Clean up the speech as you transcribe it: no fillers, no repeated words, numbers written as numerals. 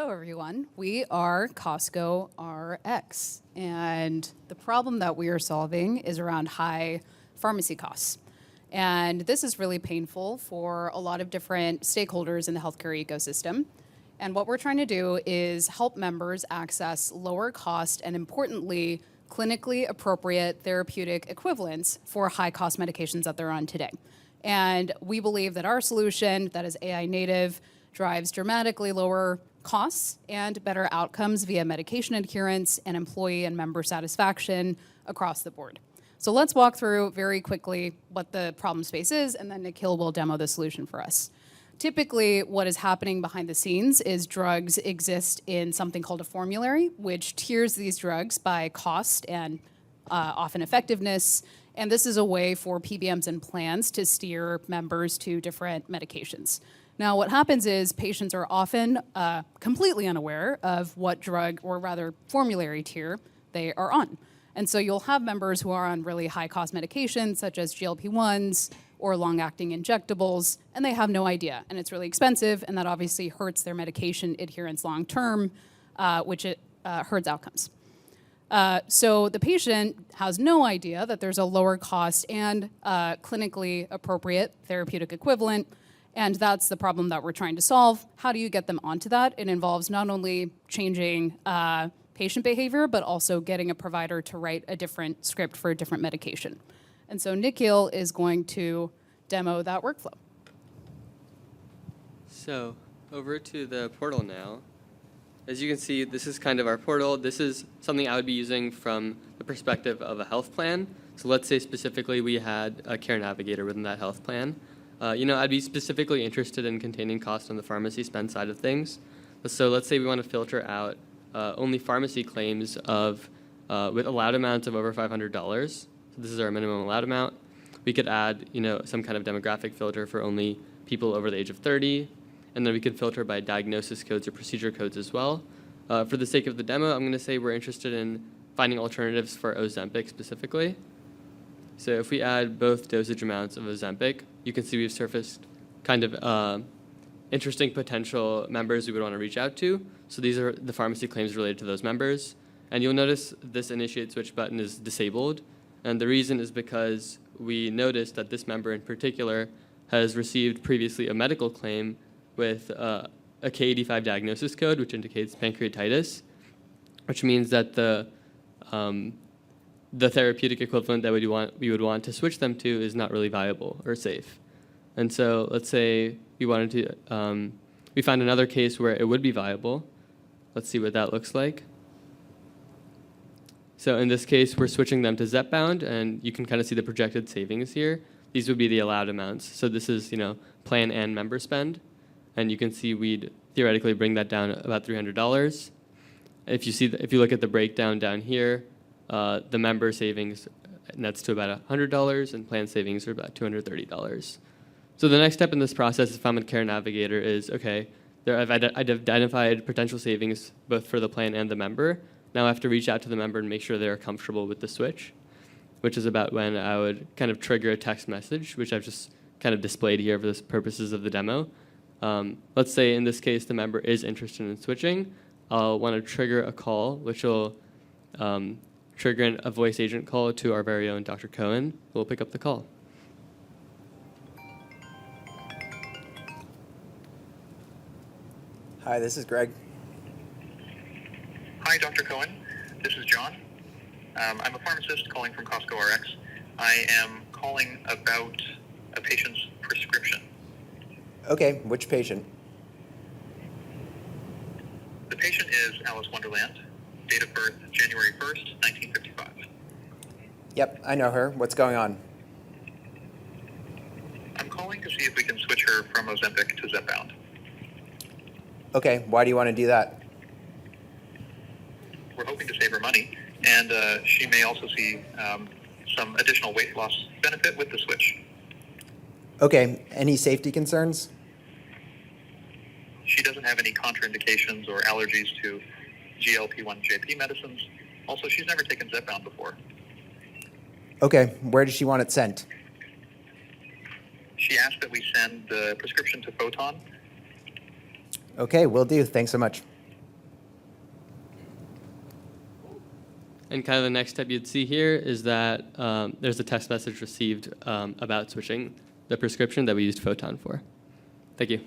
Hello, everyone. We are CostcoRX, and the problem that we are solving is around high pharmacy costs. And this is really painful for a lot of different stakeholders in the healthcare ecosystem. And what we're trying to do is help members access lower cost and, importantly, clinically appropriate therapeutic equivalents for high cost medications that they're on today. And we believe that our solution that is AI native drives dramatically lower costs and better outcomes via medication adherence and employee and member satisfaction across the board. So let's walk through very quickly what the problem space is, and then Nikhil will demo the solution for us. Typically, what is happening behind the scenes is drugs exist in something called a formulary, which tiers these drugs by cost and often effectiveness. And this is a way for PBMs and plans to steer members to different medications. Now, what happens is patients are often completely unaware of what drug, or rather formulary tier, they are on. And so you'll have members who are on really high-cost medications, such as GLP-1s or long-acting injectables, and they have no idea. And it's really expensive, and that obviously hurts their medication adherence long-term, which hurts outcomes. So the patient has no idea that there's a lower cost and clinically appropriate therapeutic equivalent. And that's the problem that we're trying to solve. How do you get them onto that? It involves not only changing patient behavior, but also getting a provider to write a different script for a different medication. And so Nikhil is going to demo that workflow. So over to the portal now. As you can see, this is kind of our portal. This is something I would be using from the perspective of a health plan. So let's say specifically we had a care navigator within that health plan. I'd be specifically interested in containing costs on the pharmacy spend side of things. So let's say we want to filter out only pharmacy claims of with allowed amounts of over $500. So this is our minimum allowed amount. We could add, some kind of demographic filter for only people over the age of 30, and then we could filter by diagnosis codes or procedure codes as well. For the sake of the demo, I'm going to say we're interested in finding alternatives for Ozempic specifically. So if we add both dosage amounts of Ozempic, you can see we've surfaced kind of interesting potential members we would want to reach out to. So these are the pharmacy claims related to those members. And you'll notice this initiate switch button is disabled. And the reason is because we noticed that this member in particular has received previously a medical claim with a K85 diagnosis code, which indicates pancreatitis, which means that the therapeutic equivalent that we would want to switch them to is not really viable or safe. And so let's say we wanted to, we found another case where it would be viable. Let's see what that looks like. So in this case, we're switching them to Zepbound, and you can kind of see the projected savings here. These would be the allowed amounts. So this is, plan and member spend. And you can see we'd theoretically bring that down about $300. If you look at the breakdown down here, the member savings nets to about $100, and plan savings are about $230. So the next step in this process, if I'm a care navigator, is, okay, I've identified potential savings both for the plan and the member. Now I have to reach out to the member and make sure they're comfortable with the switch, which is about when I would kind of trigger a text message, which I've just kind of displayed here for the purposes of the demo. Let's say in this case the member is interested in switching. I'll want to trigger a call, which will trigger a voice agent call to our very own Dr. Cohen, who will pick up the call. Hi, this is Greg. Hi, Dr. Cohen. This is John. I'm a pharmacist calling from CostcoRX. I am calling about a patient's prescription. Okay, which patient? The patient is Alice Wonderland, date of birth January 1st, 1955. Yep, I know her. What's going on? I'm calling to see if we can switch her from Ozempic to Zepbound. Okay, why do you want to do that? We're hoping to save her money, and she may also see some additional weight loss benefit with the switch. Okay, any safety concerns? She doesn't have any contraindications or allergies to GLP-1 JP medicines. Also, she's never taken Zepbound before. Okay, where does she want it sent? She asked that we send the prescription to Photon. Okay, will do. Thanks so much. And kind of the next step you'd see here is that there's a text message received about switching the prescription that we used Photon for. Thank you.